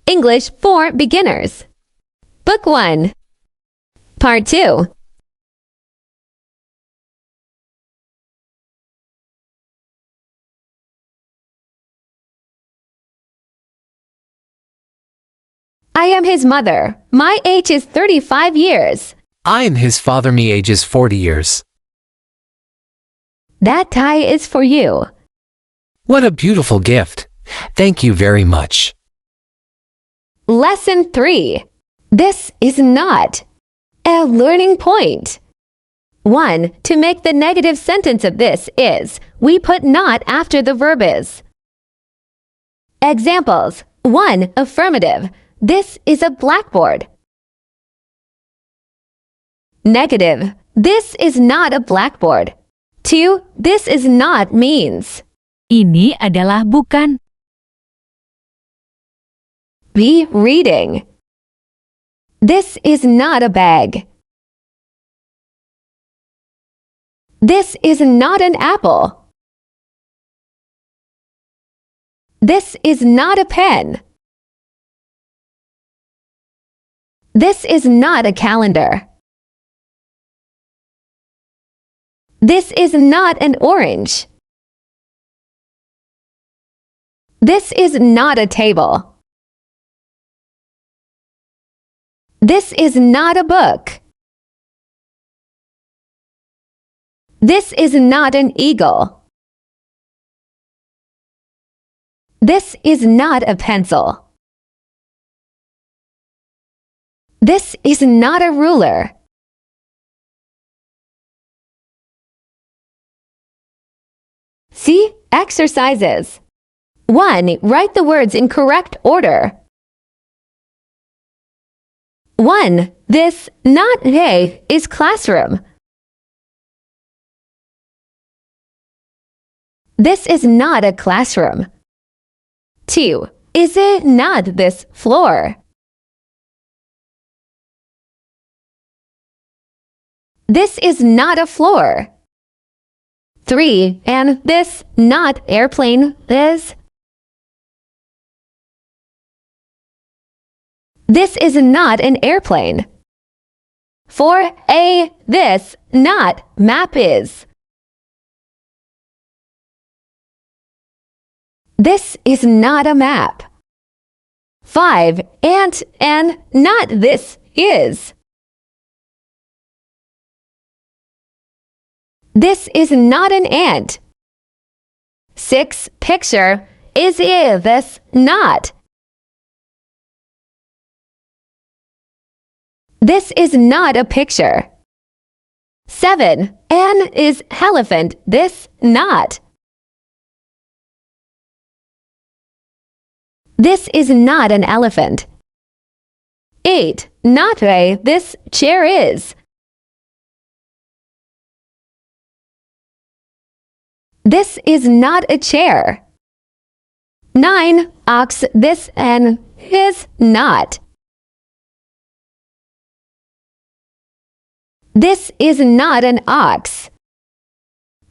English for Beginners. Book 1. Part 2. I am his mother. My age is 35 years. I am his father. Me age is 40 years. That tie is for you. What a beautiful gift. Thank you very much. Lesson 3. This is not a learning point. 1. To make the negative sentence of this is, we put not after the verb is. Examples. 1. Affirmative. This is a blackboard. Negative. This is not a blackboard. 2. This is not means. Ini adalah bukan. Be reading. This is not a bag. This is not an apple. This is not a pen. This is not a calendar. This is not an orange. This is not a table. This is not a book. This is not an eagle. This is not a pencil. This is not a ruler. See exercises. 1. Write the words in correct order. 1. This, not they, is classroom. This is not a classroom. 2. Is it not this floor? This is not a floor. 3. And this, not airplane, is. This is not an airplane. 4. This, not map is. This is not a map. 5. And not this is. This is not an ant. 6. Picture is this not. This is not a picture. 7. An is elephant, this not. This is not an elephant. 8. Not a, this chair is. This is not a chair. 9. Ox, this and is not. This is not an ox.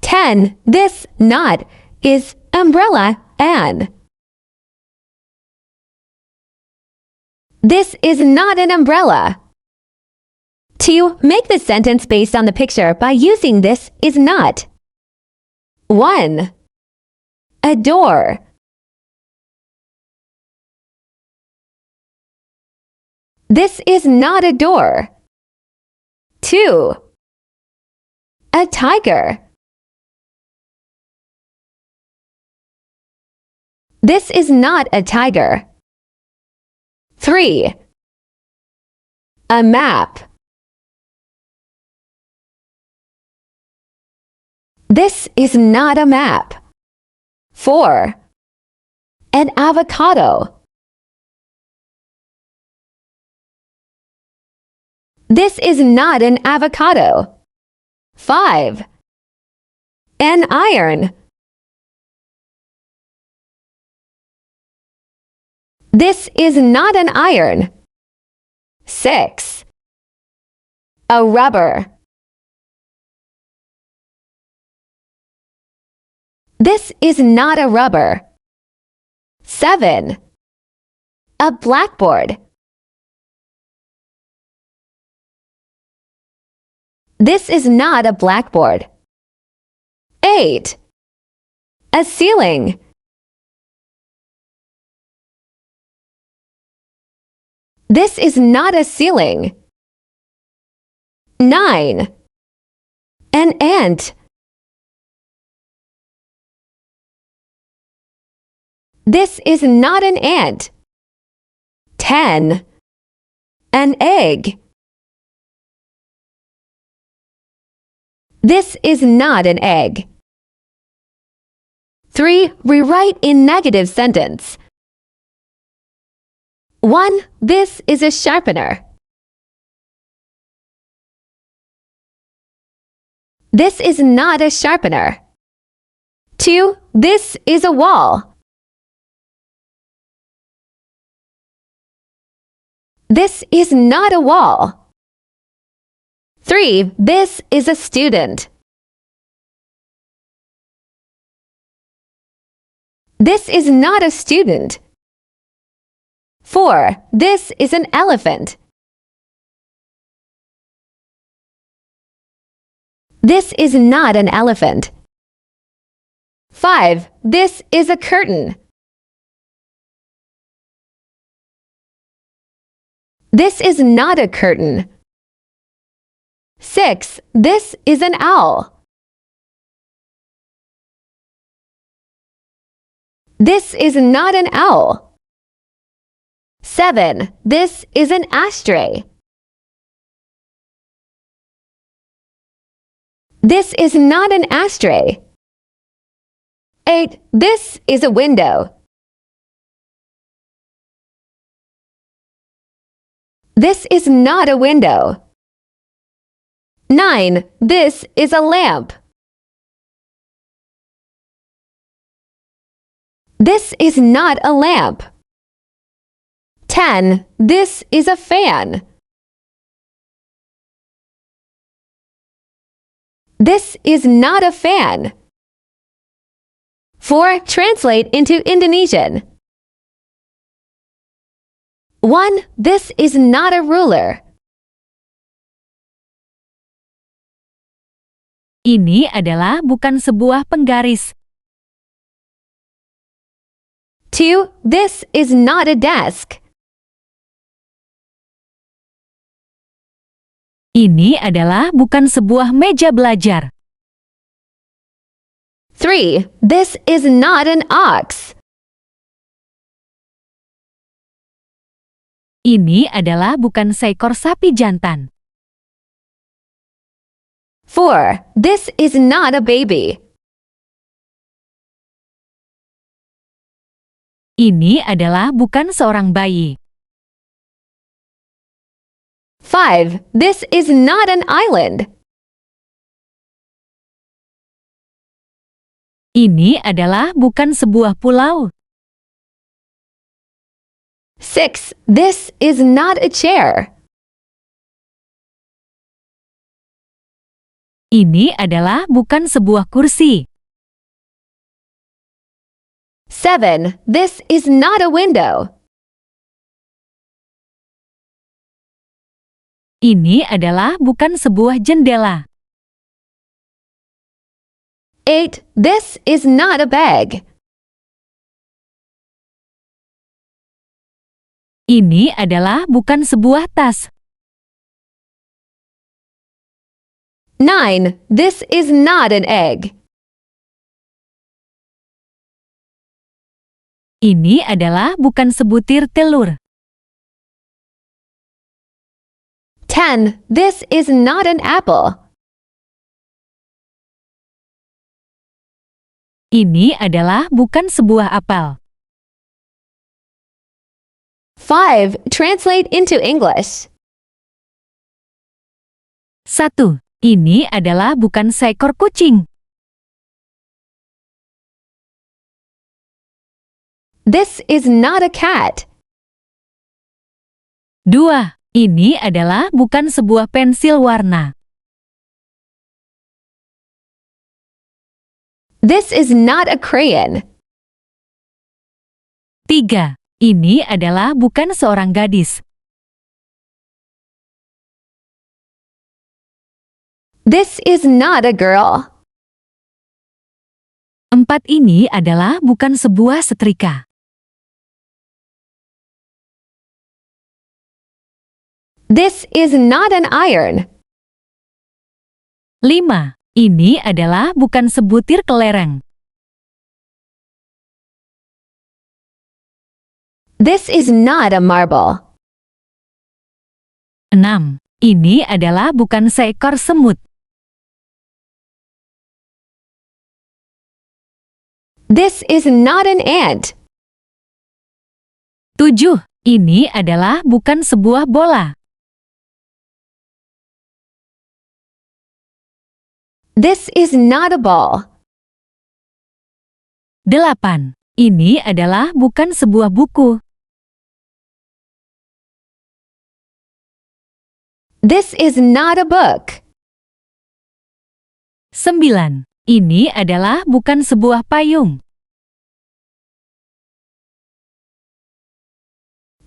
10. This not is umbrella and. This is not an umbrella. 2. Make the sentence based on the picture by using this is not. 1. A door. This is not a door. 2. A tiger. This is not a tiger. 3. A map. This is not a map. 4. An avocado. This is not an avocado. 5. An iron. This is not an iron. 6. A rubber. This is not a rubber. 7. A A blackboard. This is not a blackboard. 8. A ceiling. This is not a ceiling. 9. An ant. This is not an ant. 10. An egg. This is not an egg. 3. Rewrite in negative sentence. 1. This is a sharpener. This is not a sharpener. 2. This is a wall. This is not a wall. 3. This is a student. This is not a student. 4. This is an elephant. This is not an elephant. 5. This is a curtain. This is not a curtain. 6. This is an owl. This is not an owl. 7. This is an ashtray. This is not an ashtray. 8. This is a window. This is not a window. 9. This is a lamp. This is not a lamp. 10. This is a fan. This is not a fan. 4. Translate into Indonesian. 1. This is not a ruler. Ini adalah bukan sebuah penggaris. 2. This is not a desk. Ini adalah bukan sebuah meja belajar. 3. This is not an ox. Ini adalah bukan seekor sapi jantan. 4. This is not a baby. Ini adalah bukan seorang bayi. 5. This is not an island. Ini adalah bukan sebuah pulau. 6. This is not a chair. Ini adalah bukan sebuah kursi. 7. This is not a window. Ini adalah bukan sebuah jendela. 8. This is not a bag. Ini adalah bukan sebuah tas. 9. This is not an egg. Ini adalah bukan sebutir telur. 10. This is not an apple. Ini adalah bukan sebuah apel. 5. Translate into English. 1. Ini adalah bukan seekor kucing. This is not a cat. 2. Ini adalah bukan sebuah pensil warna. This is not a crayon. 3. Ini adalah bukan seorang gadis. This is not a girl. 4 ini adalah bukan sebuah setrika. This is not an iron. 5. Ini adalah bukan sebutir kelereng. This is not a marble. 6. Ini adalah bukan seekor semut. This is not an ant. 7. Ini adalah bukan sebuah bola. This is not a ball. 8. Ini adalah bukan sebuah buku. This is not a book. 9. Ini adalah bukan sebuah payung.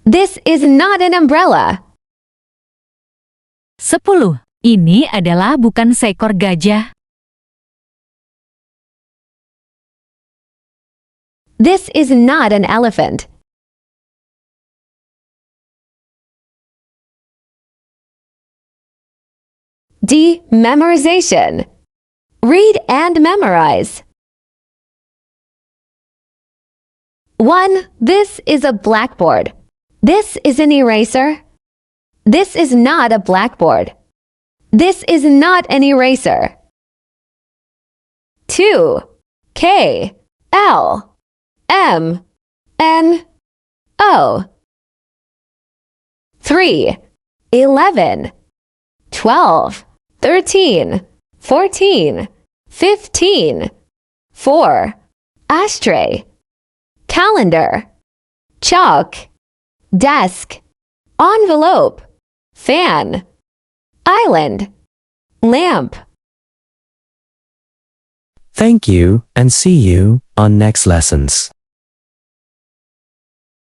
This is not an umbrella. 10. Ini adalah bukan seekor gajah. This is not an elephant. D. Memorization. Read and memorize. 1. This is a blackboard. This is an eraser. This is not a blackboard. This is not an eraser. 2. K, L, M, N, O. 3. 11, 12, 13, 14, 15. 4. Ashtray, calendar, chalk, desk, envelope, fan, island, lamp. Thank you and see you on next lessons.